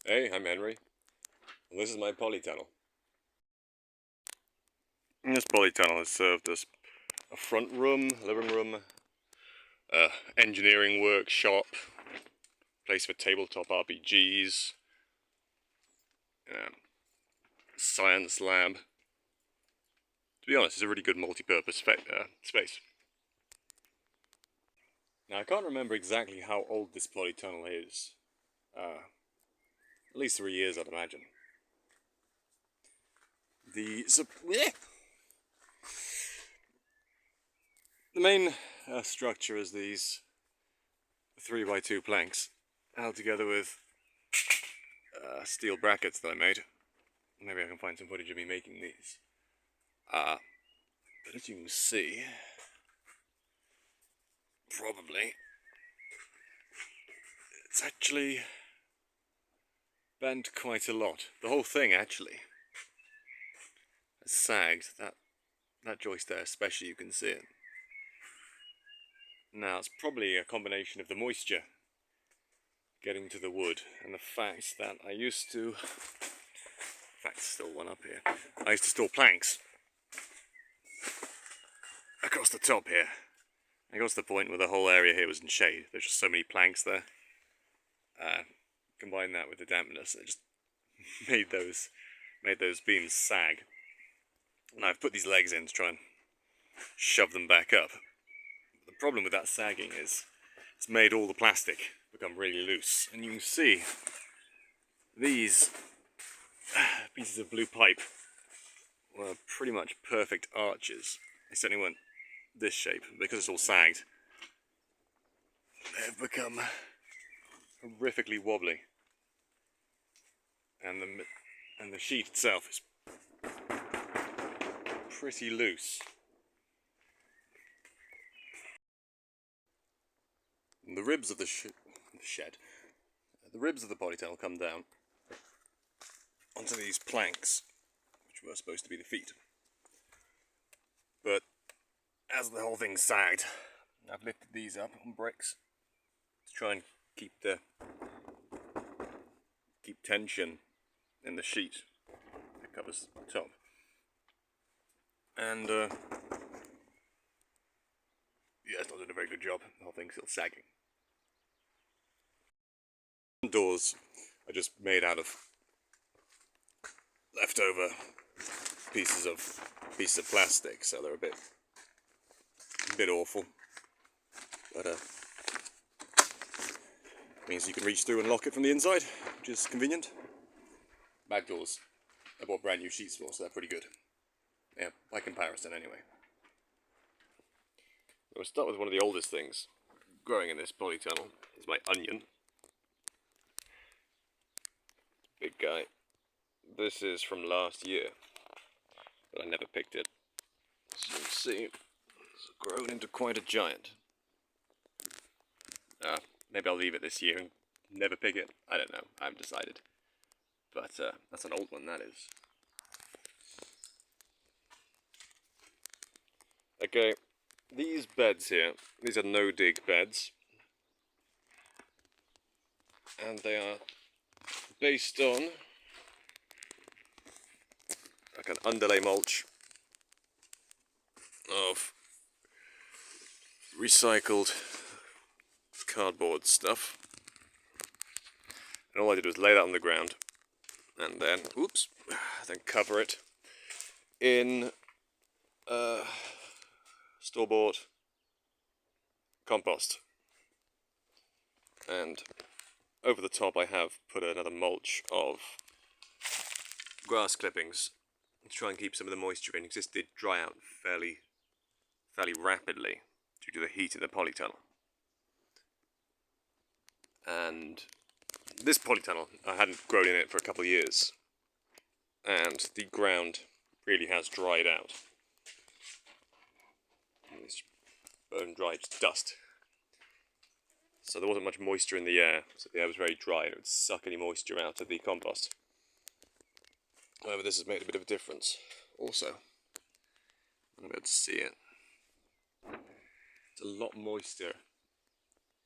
Hey, I'm Henry, and this is my polytunnel. And this polytunnel has served as a front room, living room, engineering workshop, place for tabletop RPGs, science lab. To be honest, it's a really good multi-purpose space. Now, I can't remember exactly how old this polytunnel is. At least 3 years, I'd imagine. The main structure is these 3x2 planks held together with steel brackets that I made. Maybe I can find some footage of me making these. But as you can see, probably, it's actually bent quite a lot. The whole thing actually has sagged. That joist there especially, you can see it. Now it's probably a combination of the moisture getting to the wood and the fact that I used to, in fact there's still one up here, I used to store planks across the top here. I got to the point where the whole area here was in shade. There's just so many planks there. Combine that with the dampness, it just made those beams sag. And I've put these legs in to try and shove them back up. The problem with that sagging is it's made all the plastic become really loose. And you can see these pieces of blue pipe were pretty much perfect arches. They certainly weren't this shape. Because it's all sagged, they've become horrifically wobbly. And the sheet itself is pretty loose. And the ribs of the ribs of the polytunnel come down onto these planks, which were supposed to be the feet. But as the whole thing sagged, I've lifted these up on bricks to try and keep tension in the sheet that covers the top. And yeah, it's not doing a very good job. The whole thing's still sagging. Doors are just made out of leftover pieces of plastic, so they're a bit awful. But means you can reach through and lock it from the inside, which is convenient. Back doors, I bought brand new sheets for, so they're pretty good. Yeah, by comparison anyway. We'll start with one of the oldest things growing in this polytunnel. It's my onion. Big guy. This is from last year, but I never picked it. As you can see, it's grown into quite a giant. Maybe I'll leave it this year and never pick it. I don't know. I haven't decided. But that's an old one, that is. Okay, these beds here, these are no-dig beds. And they are based on like an underlay mulch of recycled cardboard stuff. And all I did was lay that on the ground and then, then cover it in store-bought compost. And over the top I have put another mulch of grass clippings to try and keep some of the moisture in, because this did dry out fairly rapidly due to the heat in the polytunnel. And this polytunnel, I hadn't grown in it for a couple of years, and the ground really has dried out. It's bone dried dust. So there wasn't much moisture in the air, so the air was very dry and it would suck any moisture out of the compost. However, this has made a bit of a difference also. I'm able to see it. It's a lot moister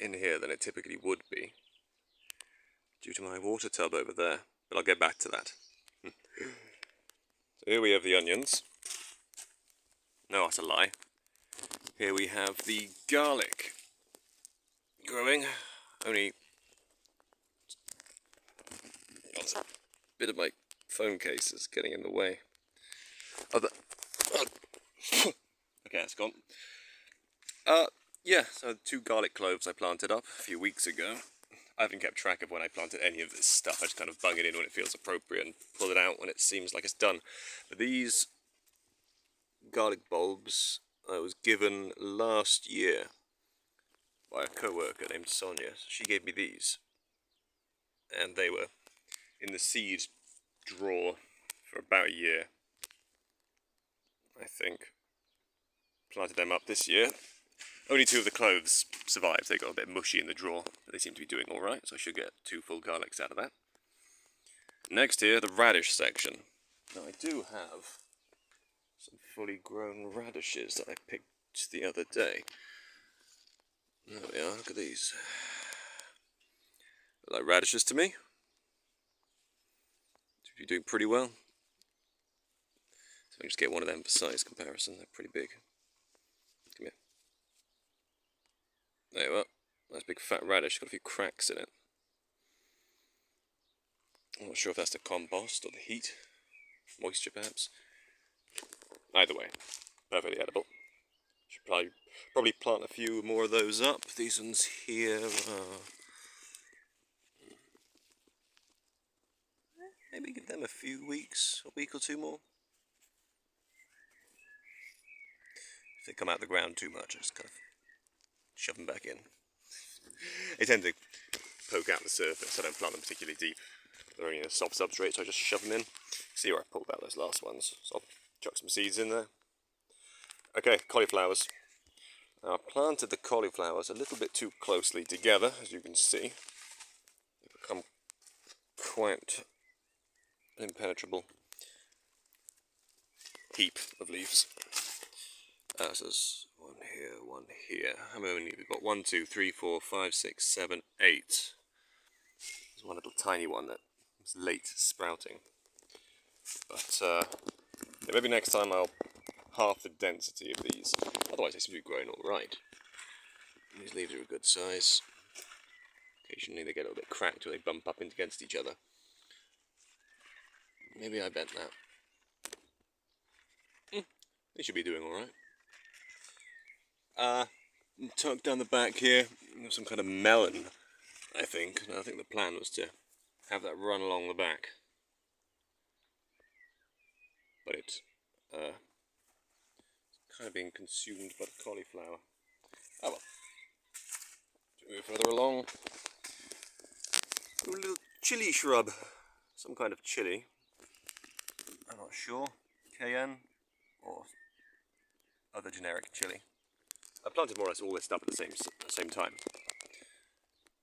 in here than it typically would be. due to my water tub over there, but I'll get back to that. So here we have the onions. No, that's a lie. Here we have the garlic growing. Only a bit of my phone case is getting in the way. Okay, it's gone. Yeah, so 2 garlic cloves I planted up a few weeks ago. I haven't kept track of when I planted any of this stuff. I just kind of bung it in when it feels appropriate and pull it out when it seems like it's done. But these garlic bulbs I was given last year by a co-worker named Sonia. She gave me these, and they were in the seed drawer for about a year, I think. Planted them up this year. Only 2 of the cloves survived. They got a bit mushy in the drawer, but they seem to be doing alright, so I should get 2 full garlics out of that. Next here, the radish section. Now I do have some fully grown radishes that I picked the other day. There we are, look at these. Look like radishes to me. Seem to be doing pretty well. So I can just get one of them for size comparison. They're pretty big. Come here. There you are. Nice big fat radish. Got a few cracks in it. I'm not sure if that's the compost or the heat. Moisture perhaps. Either way, perfectly edible. Should probably plant a few more of those up. These ones here maybe give them a few weeks, a week or 2 more. If they come out of the ground too much, I just kind of shove them back in. They tend to poke out the surface. I don't plant them particularly deep. They're only in a soft substrate, so I just shove them in. See where I pulled out those last ones. So I'll chuck some seeds in there. Okay, cauliflowers. Now I planted the cauliflowers a little bit too closely together, as you can see. They've become quite an impenetrable heap of leaves. So there's 1 here, 1 here. How many have we got? 1, 2, 3, 4, 5, 6, 7, 8. There's one little tiny one that was late sprouting. But maybe next time I'll half the density of these. Otherwise they seem to be growing alright. These leaves are a good size. Occasionally they get a little bit cracked when they bump up against each other. Maybe I bent that. They should be doing alright. Tucked down the back here, some kind of melon, I think. And I think the plan was to have that run along the back. But it's kind of being consumed by the cauliflower. Oh well. To move further along. A little chilli shrub. Some kind of chilli. I'm not sure. Cayenne or other generic chilli. I planted more or less all this stuff at the same time.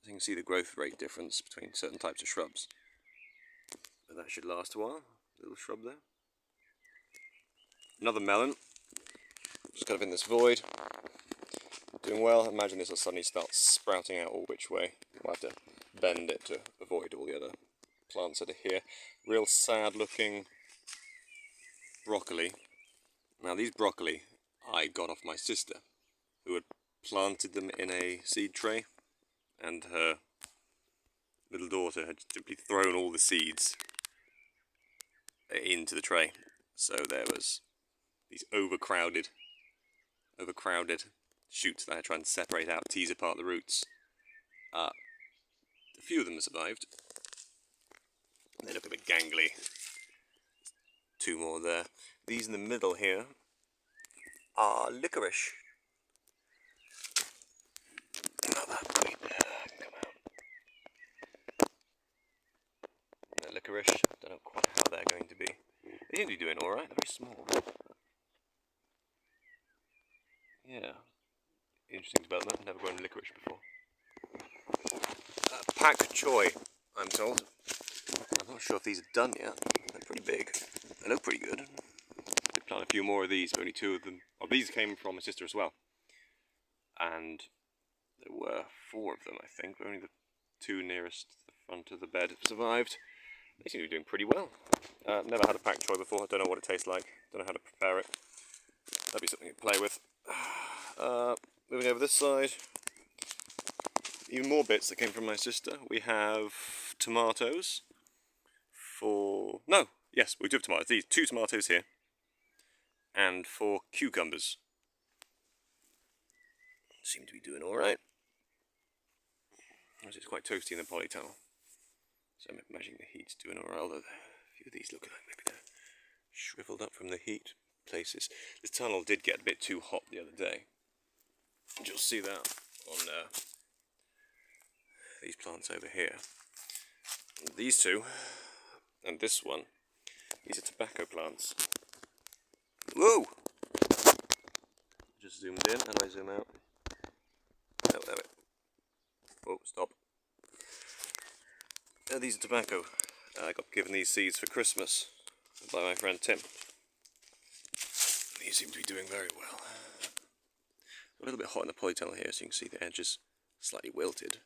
So you can see the growth rate difference between certain types of shrubs. But that should last a while. Little shrub there. Another melon. Just kind of in this void. Doing well. Imagine this will suddenly start sprouting out all which way. We'll have to bend it to avoid all the other plants that are here. Real sad looking broccoli. Now these broccoli I got off my sister, who had planted them in a seed tray, and her little daughter had simply thrown all the seeds into the tray. So there was these overcrowded shoots that I try and separate out, tease apart the roots. A few of them survived. They look a bit gangly. 2 more there. These in the middle here are licorice. Oh, that weed there can come out. They're licorice. Don't know quite how they're going to be. They seem to be doing alright. They're very small. Yeah. Interesting development. Never grown licorice before. Pak choy, I'm told. I'm not sure if these are done yet. They're pretty big. They look pretty good. Could plant a few more of these, but only 2 of them. Oh, these came from my sister as well. And there were 4 of them, I think, but only the 2 nearest the front of the bed have survived. They seem to be doing pretty well. Never had a pak choy before, I don't know what it tastes like, don't know how to prepare it. That'd be something to play with. Moving over this side, even more bits that came from my sister. We have tomatoes we do have tomatoes. These 2 tomatoes here, and 4 cucumbers. Seem to be doing alright. It's quite toasty in the polytunnel, so I'm imagining the heat's doing alright, although a few of these look like maybe they're shriveled up from the heat places. This tunnel did get a bit too hot the other day. You'll see that on these plants over here. These 2, and this one, these are tobacco plants. Whoa! Just zoomed in, and I zoom out. Oh, there we go. Oh, stop. These are tobacco. I got given these seeds for Christmas by my friend Tim. These seem to be doing very well. A little bit hot in the polytunnel here, so you can see the edges slightly wilted.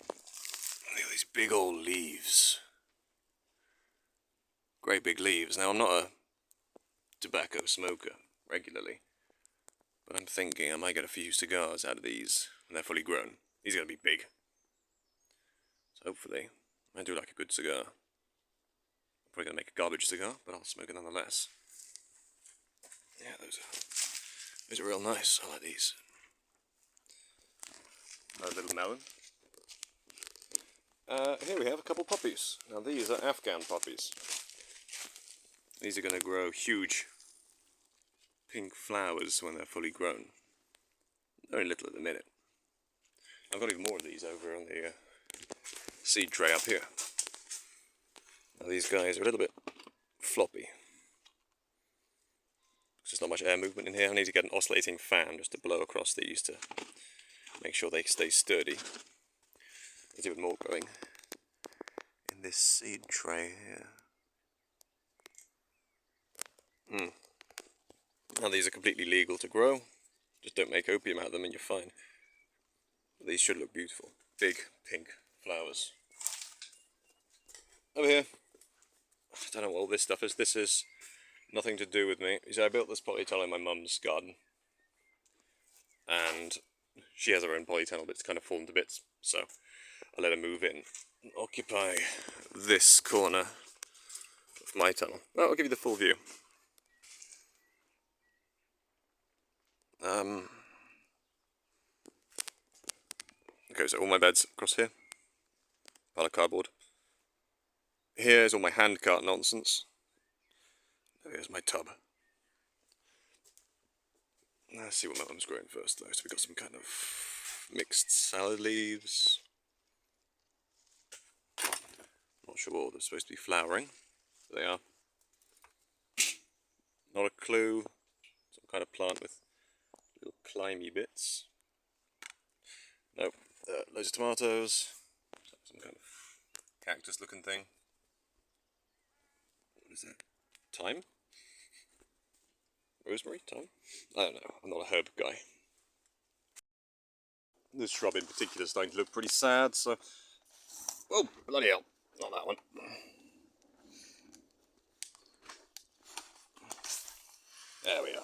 Look at these big old leaves. Great big leaves. Now, I'm not a tobacco smoker regularly, but I'm thinking I might get a few cigars out of these when they're fully grown. These are going to be big. So hopefully, I do like a good cigar. I'm probably going to make a garbage cigar, but I'll smoke it nonetheless. Yeah, those are real nice. I like these. Another little melon. Here we have a couple poppies. Now these are Afghan poppies. These are going to grow huge pink flowers when they're fully grown. Very little at the minute. I've got even more of these over on the seed tray up here. Now these guys are a little bit floppy. There's not much air movement in here. I need to get an oscillating fan just to blow across these to make sure they stay sturdy. There's even more growing in this seed tray here. Now these are completely legal to grow. Just don't make opium out of them and you're fine. But these should look beautiful. Big pink flowers. Over here, I don't know what all this stuff is. This is nothing to do with me. You see, I built this polytunnel in my mum's garden. And she has her own polytunnel, but it's kind of fallen to bits. So I let her move in and occupy this corner of my tunnel. Well, I'll give you the full view. Okay, so all my beds across here. Pile of cardboard. Here's all my handcart nonsense. There's my tub. Let's see what my mum's growing first though. So we've got some kind of mixed salad leaves. Not sure what they're supposed to be flowering. But they are. Not a clue. Some kind of plant with little climby bits. Nope. Loads of tomatoes. Some kind of cactus looking thing. What is that? Thyme? Rosemary? Thyme? I don't know. I'm not a herb guy. This shrub in particular is starting to look pretty sad, so... Oh, bloody hell. Not that one. There we are.